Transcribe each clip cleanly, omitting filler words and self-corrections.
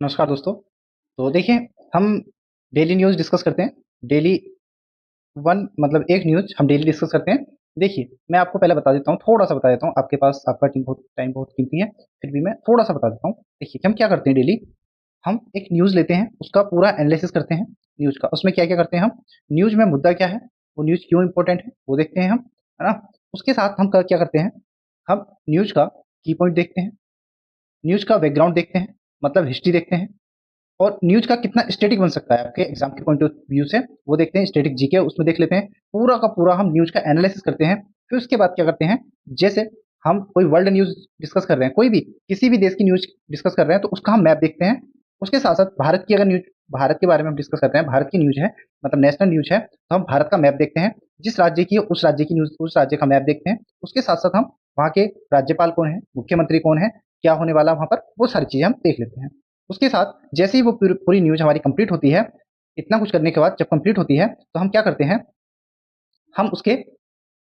नमस्कार दोस्तों। तो देखिए, हम डेली न्यूज़ डिस्कस करते हैं। डेली वन मतलब एक न्यूज़ हम डेली डिस्कस करते हैं। देखिए, मैं आपको पहले बता देता हूँ, थोड़ा-सा बता देता हूँ, आपके पास आपका टाइम बहुत कीमती है, फिर भी मैं थोड़ा-सा बता देता हूँ। देखिए, हम क्या करते हैं डेली, हम एक न्यूज़ लेते हैं, उसका पूरा एनालिसिस करते हैं न्यूज़ का। उसमें क्या-क्या करते हैं हम, न्यूज़ में मुद्दा क्या है, वो न्यूज़ क्यों इम्पोर्टेंट है, वो देखते हैं हम, है ना? उसके साथ हम क क्या करते हैं, हम न्यूज़ का की पॉइंट देखते हैं, न्यूज़ का बैकग्राउंड देखते हैं, मतलब हिस्ट्री देखते हैं। और न्यूज़ का कितना स्टैटिक बन सकता है आपके एग्जाम के पॉइंट ऑफ व्यू से, वो देखते हैं। स्टैटिक जीके उसमें देख लेते हैं। पूरा का पूरा हम न्यूज़ का एनालिसिस करते हैं। फिर उसके बाद क्या करते हैं, जैसे हम कोई वर्ल्ड न्यूज़ डिस्कस कर रहे हैं, कोई भी किसी भी देश की न्यूज़ डिस्कस कर रहे हैं, तो उसका हम मैप देखते हैं। उसके साथ-साथ भारत की अगर न्यूज़, भारत के बारे में हम डिस्कस करते हैं, भारत की न्यूज़ है, मतलब नेशनल न्यूज़ है, तो हम भारत का मैप देखते हैं। जिस राज्य की है, उस राज्य की न्यूज़, उस राज्य का मैप देखते हैं। उसके साथ-साथ हम वहाँ के राज्यपाल कौन है, मुख्यमंत्री कौन है, क्या होने वाला है वहाँ पर, वो सारी चीज़ें हम देख लेते हैं। उसके साथ जैसे ही वो पूरी न्यूज़ हमारी कंप्लीट होती है, इतना कुछ करने के बाद जब कंप्लीट होती है, तो हम क्या करते हैं, हम उसके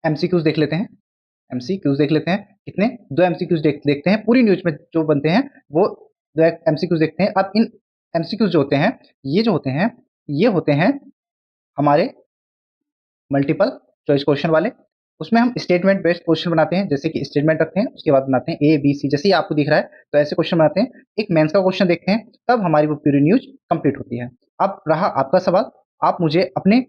एमसीक्यूज़ देख लेते हैं। एमसीक्यूज़ देख लेते हैं, कितने? 2 एमसीक्यूज़ देखते हैं, पूरी न्यूज़ में जो बनते हैं, वो 2 एमसीक्यूज़ देखते हैं। अब इन एमसीक्यूज़ जो होते हैं, ये जो होते हैं, ये होते हैं हमारे मल्टीपल चॉइस क्वेश्चन वाले। उसमें हम स्टेटमेंट बेस्ड क्वेश्चन बनाते हैं, जैसे कि स्टेटमेंट रखते हैं, उसके बाद बनाते हैं ए, बी, सी, जैसे ही आपको दिख रहा है, तो ऐसे क्वेश्चन बनाते हैं। एक मेंस का क्वेश्चन देखते हैं, तब हमारी वो पूरी न्यूज़ कंप्लीट होती है। अब रहा आपका सवाल, आप मुझे अपने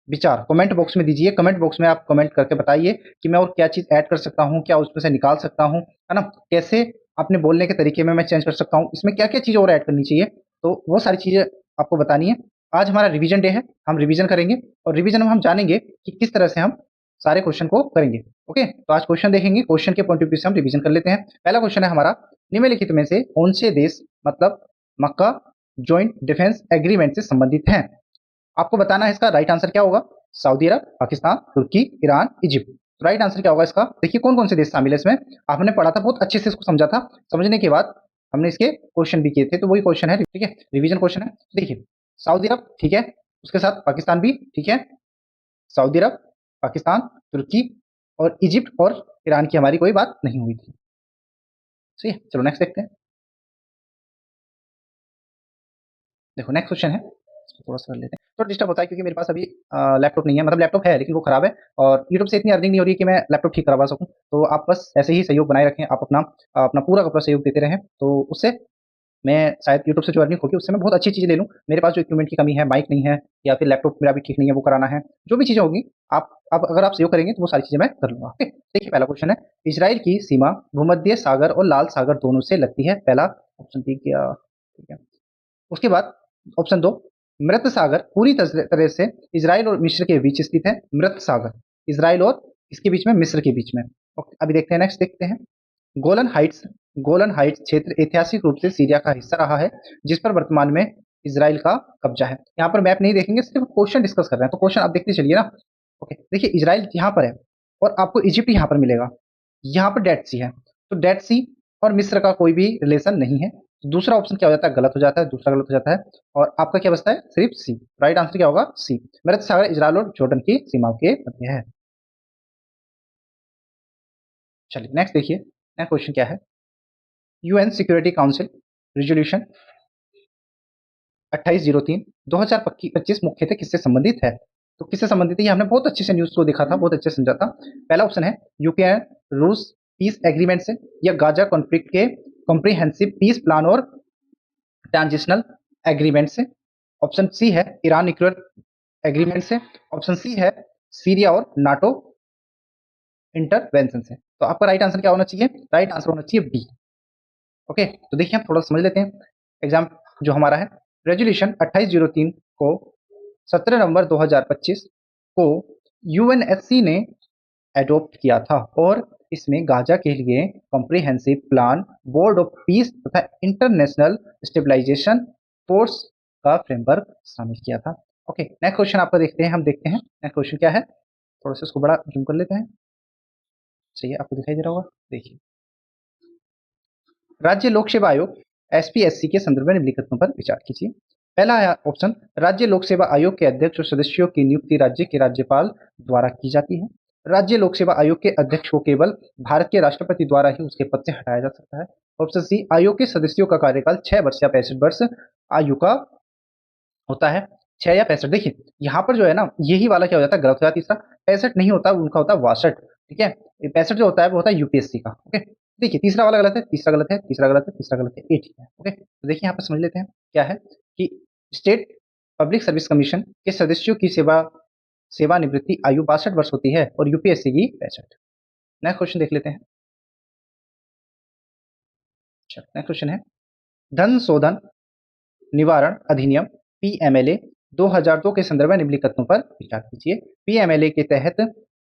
विचार कमेंट बॉक्स में दीजिए। कमेंट बॉक्स में आप कमेंट करके बताइए कि मैं और क्या चीज़ ऐड कर सकता हूँ, क्या उसमें से निकाल सकता हूँ, है ना? कैसे अपने बोलने के तरीके में मैं चेंज कर सकता हूँ, इसमें क्या-क्या चीज़ और ऐड करनी चाहिए, तो वो सारी चीज़ें आपको बतानी है। आज हमारा रिवीजन डे है, हम रिवीजन करेंगे और रिवीजन में हम जानेंगे कि किस तरह से हम सारे क्वेश्चन को करेंगे। ओके, तो आज क्वेश्चन देखेंगे, क्वेश्चन के पॉइंट ऑफ व्यू से हम रिवीजन कर लेते हैं। पहला क्वेश्चन है हमारा, निम्नलिखित में से कौन से देश मतलब मक्का जॉइंट डिफेंस एग्रीमेंट से संबंधित हैं? आपको बताना है इसका राइट आंसर क्या होगा। सऊदी अरब, पाकिस्तान, तुर्की, ईरान, इजिप्ट। तो राइट आंसर क्या होगा इसका? देखिए कौन कौन से देश शामिल है इसमें, आपने पढ़ा था, बहुत अच्छे से इसको समझा था। समझने के बाद हमने इसके क्वेश्चन भी किए थे, तो वही क्वेश्चन है, ठीक है, रिवीजन क्वेश्चन है। देखिए, सऊदी अरब, ठीक है, उसके साथ पाकिस्तान भी, ठीक है, सऊदी अरब, पाकिस्तान, तुर्की और इजिप्ट और ईरान की हमारी कोई बात नहीं हुई थी। सही है, चलो नेक्स्ट देखते हैं। देखो नेक्स्ट क्वेश्चन है, इसको थोड़ा-सा कर लेते हैं। थोड़ा डिस्टर्ब होता है क्योंकि मेरे पास अभी लैपटॉप नहीं है, मतलब लैपटॉप है लेकिन वो खराब है और यूट्यूब से इतनी अर्निंग नहीं हो रही है कि मैं लैपटॉप ठीक करवा सकूँ। तो आप बस ऐसे ही सहयोग बनाए रखें, आप अपना अपना पूरा का पूरा सहयोग देते रहें, तो उससे मैं शायद यूट्यूब से जो अर्निंग होगी उससे मैं बहुत अच्छी चीज़ें ले लूँ। मेरे पास जो इक्विपमेंट की कमी है, माइक नहीं है या फिर लैपटॉप मेरा भी ठीक नहीं है, वो कराना है। जो भी चीज़ें होंगी, आप अगर आप सहयोग करेंगे तो वो सारी चीज़ें मैं कर लूँगा। ओके, देखिए पहला क्वेश्चन है, इज़राइल की सीमा भूमध्य सागर और लाल सागर दोनों से लगती है। पहला ऑप्शन ठीक किया, ठीक है। उसके बाद ऑप्शन 2, मृत सागर पूरी तरह से इज़राइल और मिस्र के बीच स्थित है। मृत सागर, इज़राइल और इसके बीच में, मिस्र के बीच में। ओके, अभी देखते हैं, नेक्स्ट देखते हैं। गोलन हाइट्स, गोलन हाइट्स क्षेत्र ऐतिहासिक रूप से सीरिया का हिस्सा रहा है, जिस पर वर्तमान में इज़राइल का कब्जा है। यहाँ पर मैप नहीं देखेंगे, सिर्फ क्वेश्चन डिस्कस कर रहे हैं, तो क्वेश्चन आप देखते चलिए ना। ओके, देखिए इज़राइल यहाँ पर है और आपको इजिप्ट यहाँ पर मिलेगा। यहाँ पर डेड सी है, तो डेड सी और मिस्र का कोई भी रिलेशन नहीं है। तो दूसरा ऑप्शन क्या हो जाता है, गलत हो जाता है, दूसरा गलत हो जाता है और आपका क्या बचता है, सिर्फ सी। राइट आंसर क्या होगा, सी। मृत सागर इज़राइल और जॉर्डन की सीमाओं के मध्य है। चलिए नेक्स्ट देखिए, नेक्स्ट क्वेश्चन क्या है, यूएन सिक्योरिटी काउंसिल रिजोल्यूशन 2803 2025 मुख्यतः किससे संबंधित है? तो किससे संबंधित है, ये हमने बहुत अच्छे से न्यूज़ को देखा था, बहुत अच्छे से समझा था। पहला ऑप्शन है यूक्रेन रूस पीस एग्रीमेंट से, या गाजा कॉन्फ्लिक्ट के कॉम्प्रिहेंसिव पीस प्लान और ट्रांजिशनल एग्रीमेंट से। ऑप्शन सी है ईरान न्यूक्लियर एग्रीमेंट से। ऑप्शन सी है सीरिया और नाटो इंटरवेंशन से। तो आपका राइट आंसर क्या होना चाहिए, राइट आंसर होना चाहिए बी। ओके, तो देखिए हम थोड़ा समझ लेते हैं। एग्जाम जो हमारा है, रेजोल्यूशन 2803 को 17 नवंबर 2025 को यूएनएससी ने एडॉप्ट किया था और इसमें गाजा के लिए comprehensive plan, board of peace तथा इंटरनेशनल स्टेबलाइजेशन फोर्स का फ्रेमवर्क शामिल किया था। ओके, नेक्स्ट क्वेश्चन आपका देखते हैं, हम देखते हैं नेक्स्ट क्वेश्चन क्या है। थोड़ा सा इसको बड़ा जूम कर लेते हैं, सही है, आपको दिखाई दे रहा होगा। देखिए, राज्य लोक सेवा आयोग एसपीएससी के संदर्भ में निम्नलिखितों पर विचार कीजिए। पहला है ऑप्शन, राज्य लोक सेवा आयोग के अध्यक्ष और सदस्यों की नियुक्ति राज्य के राज्यपाल द्वारा की जाती है। राज्य लोक सेवा आयोग के अध्यक्ष को केवल भारत के राष्ट्रपति द्वारा ही उसके पद से हटाया जा सकता है। ऑप्शन सी, आयोग के सदस्यों का कार्यकाल 6 वर्ष या 65 वर्ष आयु का होता है। 6 या 65। देखिए यहाँ पर जो है ना, यही वाला क्या हो जाता है, गलत हो जाता है। तीसरा 65 नहीं होता, उनका होता है 62। ठीक है, 65 जो होता है वो होता है यूपीएससी का। ओके, देखिए तीसरा वाला गलत है, तीसरा गलत है, तीसरा गलत है, तीसरा गलत है, ये ठीक है। ओके, तो देखिए यहाँ पर समझ लेते हैं क्या है कि स्टेट पब्लिक सर्विस कमीशन के सदस्यों की सेवानिवृत्ति आयु 62 वर्ष होती है और यूपीएससी की 65। नेक्स्ट क्वेश्चन देख लेते हैं। अच्छा, नेक्स्ट क्वेश्चन है, धन शोधन निवारण अधिनियम पीएमएलए 2002 के संदर्भ में निम्नलिखित कथनों पर विचार कीजिए। पीएमएलए के तहत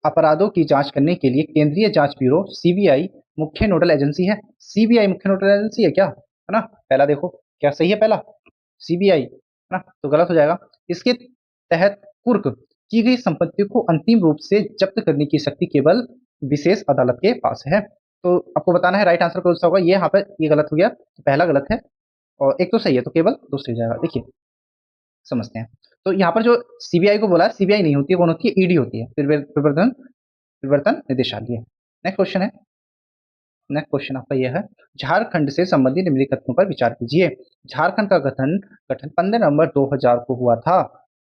अपराधों की जांच करने के लिए केंद्रीय जांच ब्यूरो सीबीआई मुख्य नोडल एजेंसी है। सीबीआई मुख्य नोडल एजेंसी है क्या, है ना? पहला देखो क्या सही है, पहला सीबीआई है ना, तो गलत हो जाएगा। इसके तहत कुर्क की गई संपत्ति को अंतिम रूप से जब्त करने की शक्ति केवल विशेष अदालत के पास है। तो आपको बताना है राइट आंसर कौन सा होगा। ये यहाँ पर ये गलत हो गया, तो पहला गलत है और एक तो सही है, तो केवल दूसरी हो जाएगा। देखिए समझते हैं, तो यहाँ पर जो सीबीआई को बोला है, सीबीआई नहीं होती है, कौन होती है, ईडी होती है, प्रवर्तन निदेशालय। नेक्स्ट क्वेश्चन है, नेक्स्ट क्वेश्चन आपका यह है, झारखंड से संबंधित निम्नलिखित कथनों पर विचार कीजिए। झारखंड का गठन 15 नवंबर 2000 को हुआ था।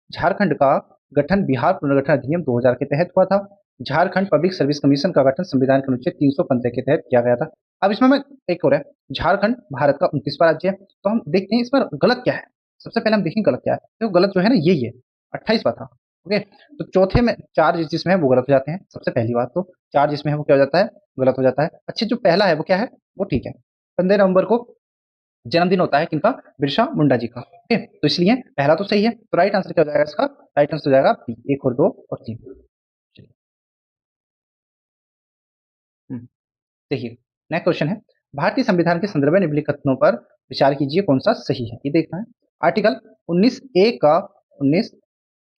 झारखंड का गठन बिहार पुनर्गठन अधिनियम 2000 के तहत हुआ था। झारखंड पब्लिक सर्विस कमीशन का गठन संविधान के अनुच्छेद 315 के तहत किया गया था। अब इसमें मैं एक और है, झारखंड भारत का 29वां राज्य है, तो हम देखते हैं इस पर गलत क्या है। सबसे पहले हम देखेंगे गलत क्या है, तो गलत जो है ना यही है, 28वां था। ओके, तो चौथे में 4 जिसमें है वो गलत हो जाते हैं। सबसे पहली बात तो 4 जिसमें है वो क्या हो जाता है, गलत हो जाता है। अच्छा, जो पहला है वो क्या है, वो ठीक है। 15 नवंबर को जन्मदिन होता है किनका, बिरसा मुंडा जी का। ओके, तो इसलिए पहला तो सही है, तो राइट आंसर क्या हो जाएगा इसका, राइट आंसर हो जाएगा बी, 1 और 2 और 3। देखिए नेक्स्ट क्वेश्चन है, भारतीय संविधान के संदर्भ में निम्नलिखित कथनों पर विचार कीजिए कौन सा सही है। ये देखना है, आर्टिकल 19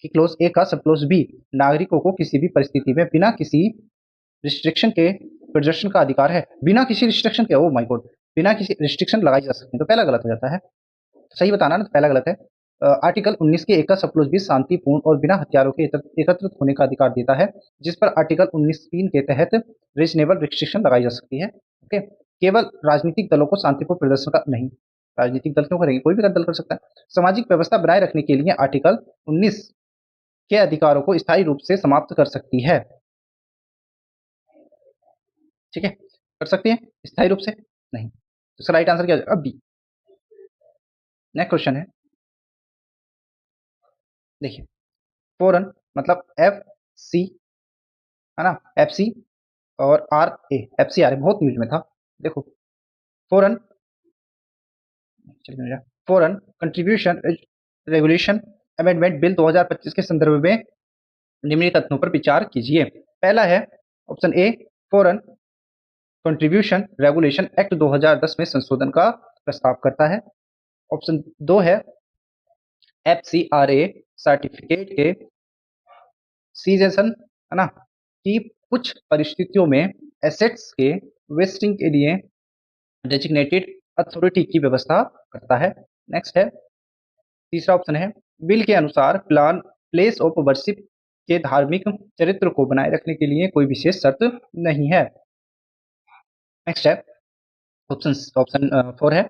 की क्लोज ए का सब क्लोज बी नागरिकों को किसी भी परिस्थिति में बिना किसी रिस्ट्रिक्शन के प्रदर्शन का अधिकार है। बिना किसी रिस्ट्रिक्शन के, ओ माय गॉड, बिना किसी रिस्ट्रिक्शन लगाई जा सकती है, तो पहला गलत हो जाता है। तो सही बताना ना, तो पहला गलत है। आर्टिकल 19 के एक का सब क्लोज बी शांतिपूर्ण और बिना हथियारों के एकत्रित होने का अधिकार देता है, जिस पर आर्टिकल 19(3) के तहत रीजनेबल रिस्ट्रिक्शन लगाई जा सकती है। ओके, केवल राजनीतिक दलों को शांतिपूर्ण प्रदर्शन का नहीं, राजनीतिक दल क्यों करेंगे, कोई भी दल कर सकता है। सामाजिक व्यवस्था बनाए रखने के लिए आर्टिकल 19 के अधिकारों को स्थायी रूप से समाप्त कर सकती है। ठीक है, कर सकती है, स्थायी रूप से नहीं। तो इसका राइट आंसर क्या हो जाएगा, बी। नेक्स्ट क्वेश्चन है, देखिए फॉरन मतलब एफ सी, है ना, एफ सी और R A, F C R A बहुत न्यूज में था। देखो फॉरन, चलिए foreign contribution regulation amendment bill 2025 के संदर्भ में निम्नलिखित तथ्यों पर विचार कीजिए। पहला है ऑप्शन ए, फॉरन कंट्रीब्यूशन रेगुलेशन एक्ट 2010 में संशोधन का प्रस्ताव करता है। ऑप्शन 2 है F C R A certificate के सीजेशन, है ना, कि कुछ परिस्थितियों में एसेट्स के वेस्टिंग के लिए डेजिग्नेटेड अथॉरिटी की व्यवस्था करता है। नेक्स्ट है, तीसरा ऑप्शन है बिल के अनुसार प्लेस ऑफ वर्शिप के धार्मिक चरित्र को बनाए रखने के लिए कोई विशेष शर्त नहीं है। नेक्स्ट है ऑप्शन ऑप्शन 4 है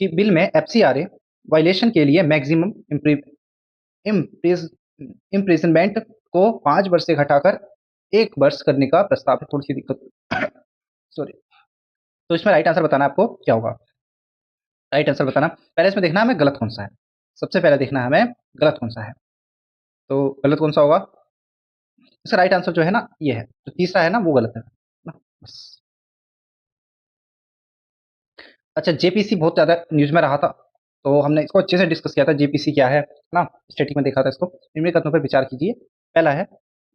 कि बिल में एफसीआरए वायलेशन के लिए मैक्सिमम इम्प्रिजनमेंट को 5 वर्ष से घटाकर 1 वर्ष करने का प्रस्ताव है। थोड़ी सी दिक्कत सॉरी, तो इसमें राइट आंसर बताना आपको क्या होगा, राइट आंसर बताना। पहले इसमें देखना हमें गलत कौन सा है, सबसे पहले देखना हमें गलत कौन सा है, तो गलत कौन सा होगा, इसका राइट आंसर जो है ना ये है, तो तीसरा है ना वो गलत है ना, बस। अच्छा, जेपीसी बहुत ज़्यादा न्यूज़ में रहा था, तो हमने इसको अच्छे से डिस्कस किया था, जेपीसी क्या है ना, स्टैटिक में देखा था इसको। निम्नलिखित कथनों पर विचार कीजिए। पहला है,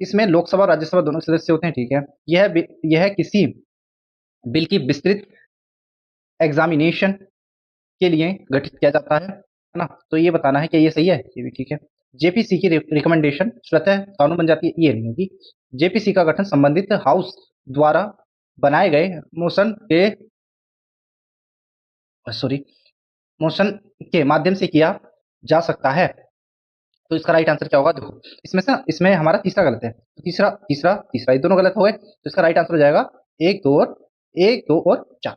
इसमें लोकसभा और राज्यसभा दोनों सदस्य होते हैं, ठीक है। यह किसी बिल की विस्तृत एग्जामिनेशन के लिए गठित किया जाता है ना, तो ये बताना है कि ये सही है, ये भी ठीक है। जेपीसी की रिकमेंडेशन स्वतः कानून बन जाती है, ये नहीं होगी। जेपीसी का गठन संबंधित हाउस द्वारा बनाए गए मोशन के माध्यम से किया जा सकता है, तो इसका राइट आंसर क्या होगा? देखो इसमें से इसमें हमारा तीसरा गलत है, तो तीसरा तीसरा तीसरा ये दोनों गलत हो गए, तो इसका राइट आंसर हो जाएगा 1 2 और 4।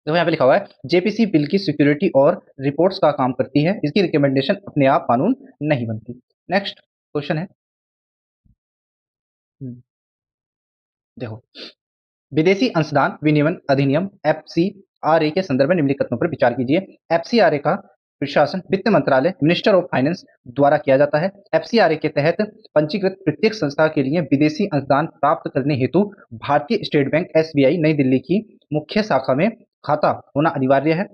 देखो यहाँ पे लिखा हुआ है जेपीसी बिल की सिक्योरिटी और रिपोर्ट्स का काम करती है, इसकी रिकमेंडेशन अपने आप कानून नहीं बनती। नेक्स्ट क्वेश्चन है, देखो विदेशी अंशदान विनियमन अधिनियम एफसीआरए के संदर्भ में निम्नलिखित कथनों पर विचार कीजिए। एफसीआरए का प्रशासन वित्त मंत्रालय मिनिस्टर ऑफ फाइनेंस द्वारा किया जाता है। एफसीआरए के तहत पंजीकृत प्रत्येक संस्था के लिए विदेशी अंशदान प्राप्त करने हेतु भारतीय स्टेट बैंक एसबीआई नई दिल्ली की मुख्य शाखा में खाता होना अनिवार्य है।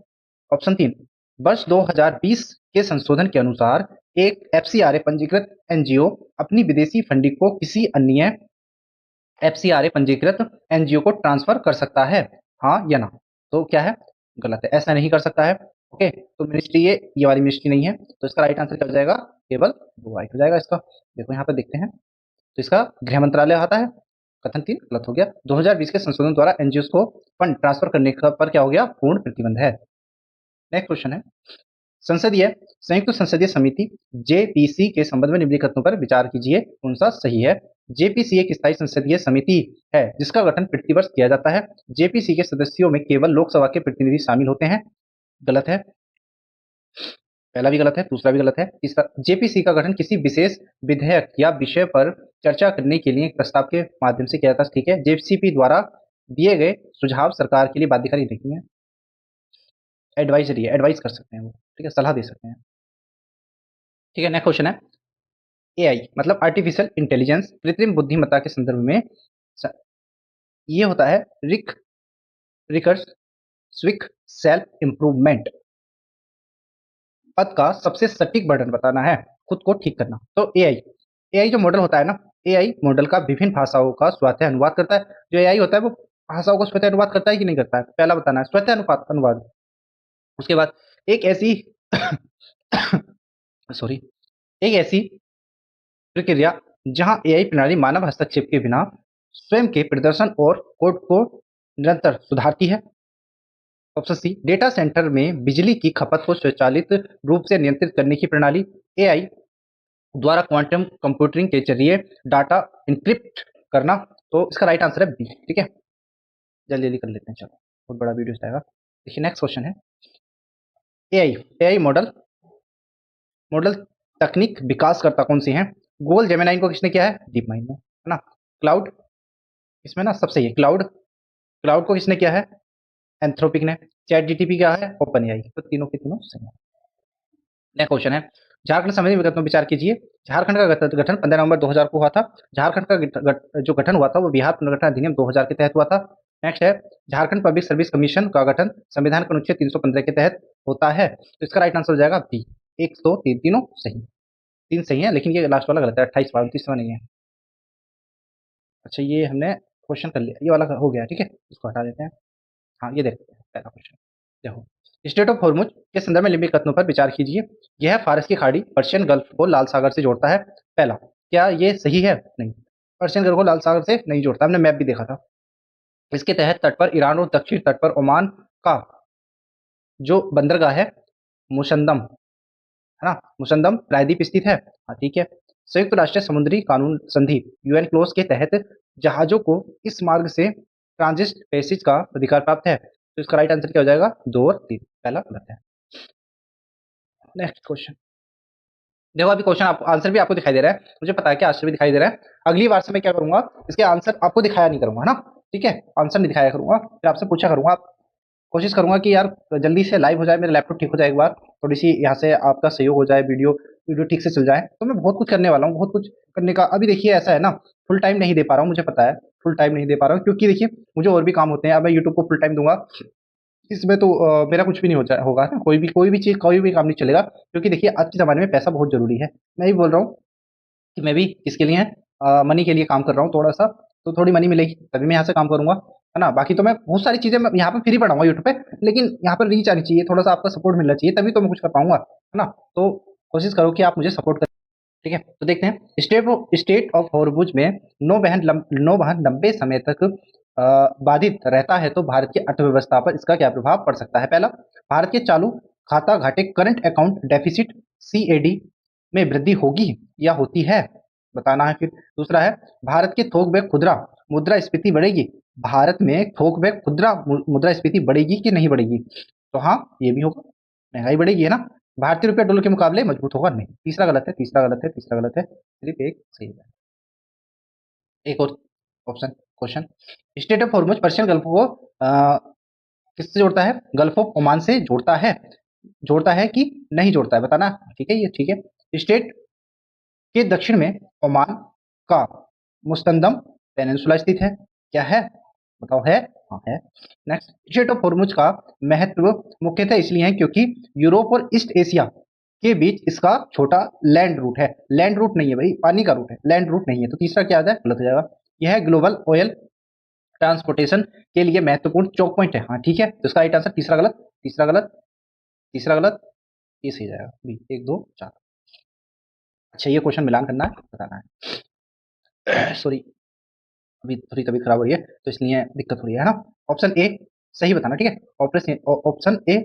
ऑप्शन 3, वर्ष 2020 के संशोधन के अनुसार एक एफसीआरए पंजीकृत एनजीओ अपनी विदेशी फंडिंग को किसी अन्य एफसीआरए पंजीकृत एनजीओ को ट्रांसफर कर सकता है, हाँ या ना? तो क्या है? गलत है, ऐसा नहीं कर सकता है। ओके, तो मिनिस्ट्री ये वाली मिनिस्ट्री नहीं है, तो इसका राइट आंसर क्या हो जाएगा? केवल दो राइट हो जाएगा इसका। देखो यहाँ पे देखते हैं, तो इसका गृह मंत्रालय आता है। कथन 3 गलत हो गया। 2020 के संशोधन द्वारा एनजीओ को फंड ट्रांसफर करने पर क्या हो गया? पूर्ण प्रतिबंध है। नेक्स्ट क्वेश्चन है, संसदीय संयुक्त संसदीय समिति जेपीसी के संबंध में निम्नलिखित कथनों पर विचार कीजिए, कौन सा सही है? जेपीसी एक स्थायी संसदीय समिति है जिसका गठन प्रतिवर्ष किया जाता है। जेपीसी के सदस्यों में केवल लोकसभा के प्रतिनिधि शामिल होते हैं, गलत है। पहला भी गलत है, दूसरा भी गलत है, तीसरा जेपीसी का गठन किसी विशेष विधेयक या विषय पर चर्चा करने के लिए एक प्रस्ताव के माध्यम से किया जाता है, ठीक है। जेपीसी द्वारा दिए गए सुझाव सरकार के लिए बाध्यकारी नहीं है, एडवाइजरी है, एडवाइस कर सकते हैं वो, ठीक है, सलाह दे सकते हैं। ठीक है, नेक्स्ट क्वेश्चन है, एआई मतलब आर्टिफिशियल इंटेलिजेंस कृत्रिम बुद्धिमत्ता के संदर्भ में ये होता है रिकर्सिव सेल्फ इम्प्रूवमेंट पद का सबसे सटीक वर्णन बताना है, खुद को ठीक करना। तो एआई एआई जो मॉडल होता है ना, एआई मॉडल का विभिन्न भाषाओं का स्वतः अनुवाद करता है। जो एआई होता है वो भाषाओं को स्वतः अनुवाद करता है कि नहीं करता है? पहला बताना है, स्वतः अनुपात अनुवाद। उसके बाद एक ऐसी सॉरी एक ऐसी प्रक्रिया जहां एआई प्रणाली मानव हस्तक्षेप के बिना स्वयं के प्रदर्शन और कोड को निरंतर सुधारती है। ऑप्शन सी, डेटा सेंटर में बिजली की खपत को स्वचालित रूप से नियंत्रित करने की प्रणाली। एआई द्वारा क्वांटम कंप्यूटिंग के जरिए डाटा इनक्रिप्ट करना। तो इसका राइट आंसर है बी, ठीक है। जल्दी जल्दी कर लेते हैं, चलो बहुत बड़ा वीडियो जाएगा। देखिए नेक्स्ट क्वेश्चन है, एआई एआई मॉडल मॉडल तकनीक विकासकर्ता कौन सी हैं? गूगल जेमिनी को किसने किया है? डीप माइंड ने, है ना। क्लाउड इसमें ना सबसे ये क्लाउड क्लाउड को किसने किया है? एंथ्रोपिक ने। चैट जीटीपी क्या है? Open AI. तो तीनों के तीनों सही है। नेक्स्ट क्वेश्चन है, झारखंड संबंधी विगत में विचार कीजिए। झारखंड का गठन 15 नवंबर 2000 को हुआ था। झारखंड का जो गठन हुआ था वो बिहार पुनर्गठन अधिनियम 2000 के तहत हुआ था। नेक्स्ट है, झारखंड पब्लिक सर्विस कमीशन का गठन संविधान के अनुच्छेद 315 के तहत होता है। तो इसका राइट आंसर हो जाएगा बी, 1 2 3 तीनों सही, 3 सही है, लेकिन ये लास्ट वाला गलत है, 28 29वां नहीं है। अच्छा ये हमने क्वेश्चन कर लिया, ये वाला हो गया, ठीक है, इसको हटा देते हैं। हाँ ये देखते हैं पहला क्वेश्चन, देखो स्टेट ऑफ हॉर्मुज के संदर्भ में निम्नलिखित कथनों पर विचार कीजिए। यह फारस की खाड़ी पर्शियन गल्फ को लाल सागर से जोड़ता है। पहला, क्या ये सही है? नहीं, पर्शियन गल्फ को लाल सागर से नहीं जोड़ता, हमने मैप भी देखा था। इसके तहत तट पर ईरान और दक्षिण तट पर ओमान का जो बंदरगाह है मुसंदम, है ना, मुसंदम प्रायद्वीप स्थित है। हाँ ठीक है। संयुक्त राष्ट्र समुद्री कानून संधि यूएन क्लोज के तहत जहाजों को इस मार्ग से ट्रांजिट पैसेज का अधिकार प्राप्त है। तो इसका राइट आंसर क्या हो जाएगा? 2 और 3, पहला गलत है। नेक्स्ट क्वेश्चन, देखो अभी क्वेश्चन आपको आंसर भी आपको दिखाई दे रहा है, मुझे पता है कि आंसर भी दिखाई दे रहा है। अगली बार से मैं क्या करूंगा, इसके आंसर आपको दिखाया नहीं करूंगा, है ना, ठीक है, आंसर नहीं दिखाया करूंगा, फिर आपसे पूछा करूंगा। कोशिश करूंगा कि यार जल्दी से लाइव हो जाए, मेरा लैपटॉप ठीक हो जाए एक बार, थोड़ी सी यहाँ से आपका सहयोग हो जाए, वीडियो वीडियो ठीक से चल जाए। तो मैं बहुत कुछ करने वाला हूँ, बहुत कुछ करने का। अभी देखिए ऐसा है ना, फुल टाइम नहीं दे पा रहा हूँ, मुझे पता है फुल टाइम नहीं दे पा रहा हूँ, क्योंकि देखिए मुझे और भी काम होते हैं। अब मैं यूट्यूब को फुल टाइम दूंगा, इसमें तो मेरा कुछ भी नहीं होगा ना, कोई भी चीज़ कोई भी काम नहीं चलेगा, क्योंकि देखिए आज के ज़माने में पैसा बहुत ज़रूरी है। मैं भी बोल रहा हूँ कि मैं भी इसके लिए मनी के लिए काम कर रहा हूँ थोड़ा सा, तो थोड़ी मनी मिलेगी तभी मैं यहाँ से काम करूँगा, है ना। बाकी तो मैं बहुत सारी चीज़ें मैं यहाँ पे फ्री पढ़ाऊंगा यूट्यूब पे, लेकिन यहाँ पर रीच आनी चाहिए, थोड़ा सा आपका सपोर्ट मिलना चाहिए, तभी तो मैं कुछ कर पाऊंगा, है ना। तो कोशिश करो कि आप मुझे सपोर्ट करें, ठीक है। तो देखते हैं, स्टेट ऑफ हॉर्मुज में नौवहन लंबे समय तक बाधित रहता है तो भारत की अर्थव्यवस्था पर इसका क्या प्रभाव पड़ सकता है? पहला, भारत के चालू खाता घाटे करंट अकाउंट डेफिसिट सीएडी में वृद्धि होगी या होती है, बताना है फिर। दूसरा है भारत के थोक में खुदरा मुद्रास्फीति बढ़ेगी, भारत में थोक में खुदरा मुद्रास्फीति बढ़ेगी कि नहीं बढ़ेगी, तो हाँ ये भी होगा, महंगाई बढ़ेगी है ना, भारतीय रुपया डॉलर के मुकाबले मजबूत होगा नहीं। तीसरा गलत है, तीसरा गलत है, तीसरा गलत है, सिर्फ एक सही है। एक और option question, state of Hormuz Persian gulf को किससे जोड़ता है, गल्फ ऑफ ओमान से जोड़ता है कि नहीं जोड़ता है, बताना। ठीक है, ये ठीक है। स्टेट के दक्षिण में ओमान का मुस्तंदम पेनिनसुला स्थित है, क्या है, बताओ है, हाँ है। नेक्स्ट, स्टेट ऑफ हॉर्मुज का महत्व मुख्यतः इसलिए है क्योंकि यूरोप और ईस्ट एशिया के बीच इसका छोटा लैंड रूट है, लैंड रूट नहीं है भाई, पानी का रूट है, लैंड रूट नहीं है, तो तीसरा क्या आता है, गलत हो जाएगा। यह ग्लोबल ऑयल ट्रांसपोर्टेशन के लिए महत्वपूर्ण चौक पॉइंट है, हाँ ठीक है, तो इसका राइट आंसर तीसरा गलत, तीसरा गलत, तीसरा गलत, ये सही जाएगा बी, 1 2 4। अच्छा ये क्वेश्चन मिलान करना है, बताना है। सॉरी, अभी थोड़ी तबीयत खराब हो रही है तो इसलिए दिक्कत हो रही है ना। ऑप्शन ए सही बताना, ठीक है। ऑप्शन ए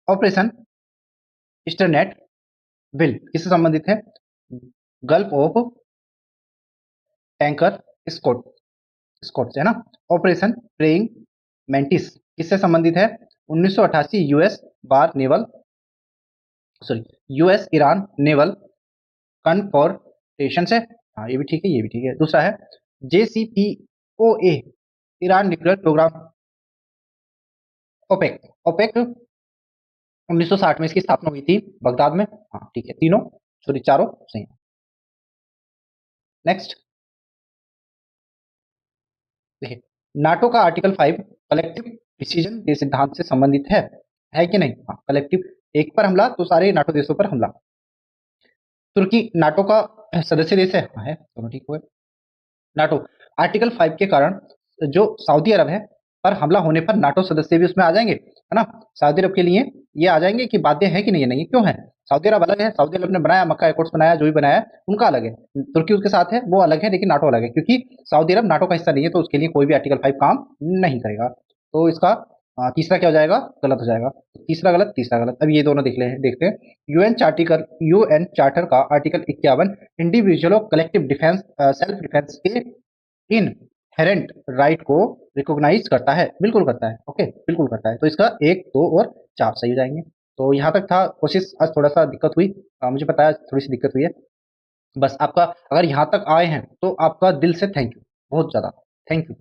ऑपरेशन स्टरनेट विल किससे संबंधित है, gulf of tanker escort escort से है ना। ऑपरेशन प्रेइंग मैंटिस किससे संबंधित है, 1988 यूएस ईरान नेवल कन्फोर्टेशन से, हाँ ये भी ठीक है, ये भी ठीक है। दूसरा है JCPOA Iran nuclear program, OPEC OPEC 1960 में इसकी स्थापना हुई थी बगदाद में, हाँ ठीक है, तीनों सॉरी चारों सही है। नेक्स्ट देखिए, नाटो का आर्टिकल 5 कलेक्टिव डिसीजन के सिद्धांत से संबंधित है कि नहीं, हाँ कलेक्टिव, एक पर हमला तो सारे नाटो देशों पर हमला। तुर्की नाटो का सदस्य देश है, हाँ है, दोनों ठीक हुए। नाटो आर्टिकल 5 के कारण जो सऊदी अरब है पर हमला होने पर नाटो सदस्य भी उसमें आ जाएंगे, है ना। सऊदी अरब के लिए ये आ जाएंगे कि बाध्य है कि नहीं है, नहीं क्यों है, सऊदी अरब अलग है, सऊदी अरब ने बनाया, मक्का एकॉर्ड्स बनाया, जो भी बनाया उनका अलग है, तुर्की उसके साथ है वो अलग है, लेकिन नाटो अलग है, क्योंकि सऊदी अरब नाटो का हिस्सा नहीं है, तो उसके लिए कोई भी आर्टिकल 5 काम नहीं करेगा। तो इसका तीसरा क्या हो जाएगा, गलत हो जाएगा, तीसरा गलत, तीसरा गलत। अब ये दोनों देखते हैं। यूएन चार्टर का आर्टिकल 51 इंडिविजुअल और कलेक्टिव डिफेंस सेल्फ डिफेंस के इनहेरेंट राइट को रिकॉग्नाइज करता है, बिल्कुल करता है, ओके बिल्कुल करता है, तो इसका 1 2 और 4 सही हो जाएंगे। तो यहाँ तक था कोशिश, आज थोड़ा सा दिक्कत हुई, मुझे पता है थोड़ी सी दिक्कत हुई है, बस आपका अगर यहाँ तक आए हैं तो आपका दिल से थैंक यू, बहुत ज़्यादा थैंक यू,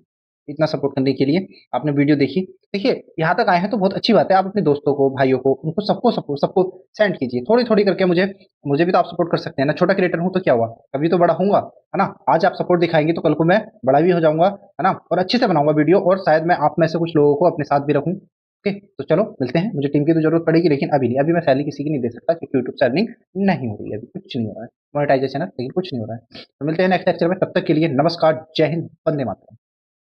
इतना सपोर्ट करने के लिए। आपने वीडियो देखी, देखिए यहाँ तक आए हैं तो बहुत अच्छी बात है, आप अपने दोस्तों को, भाइयों को, उनको सबको सेंड कीजिए, थोड़ी थोड़ी करके। मुझे मुझे भी तो आप सपोर्ट कर सकते हैं ना, छोटा क्रिएटर हूँ तो क्या हुआ, कभी तो बड़ा होऊंगा, है ना। आज आप सपोर्ट दिखाएंगे तो कल को मैं बड़ा भी हो जाऊंगा, है ना, और अच्छे से बनाऊंगा वीडियो, और शायद मैं आप में से कुछ लोगों को अपने साथ भी रखूँ। ओके, तो चलो मिलते हैं, मुझे टीम की तो जरूरत पड़ेगी, लेकिन अभी नहीं, अभी मैं सैलरी किसी की नहीं दे सकता, क्योंकि यूट्यूब सैलरी नहीं हो रही है, अभी कुछ नहीं हो रहा है, मोनेटाइजेशन है लेकिन कुछ नहीं हो रहा है। तो मिलते हैं नेक्स्ट लेक्चर में, तब तक के लिए नमस्कार, जय हिंद, वंदे मातरम।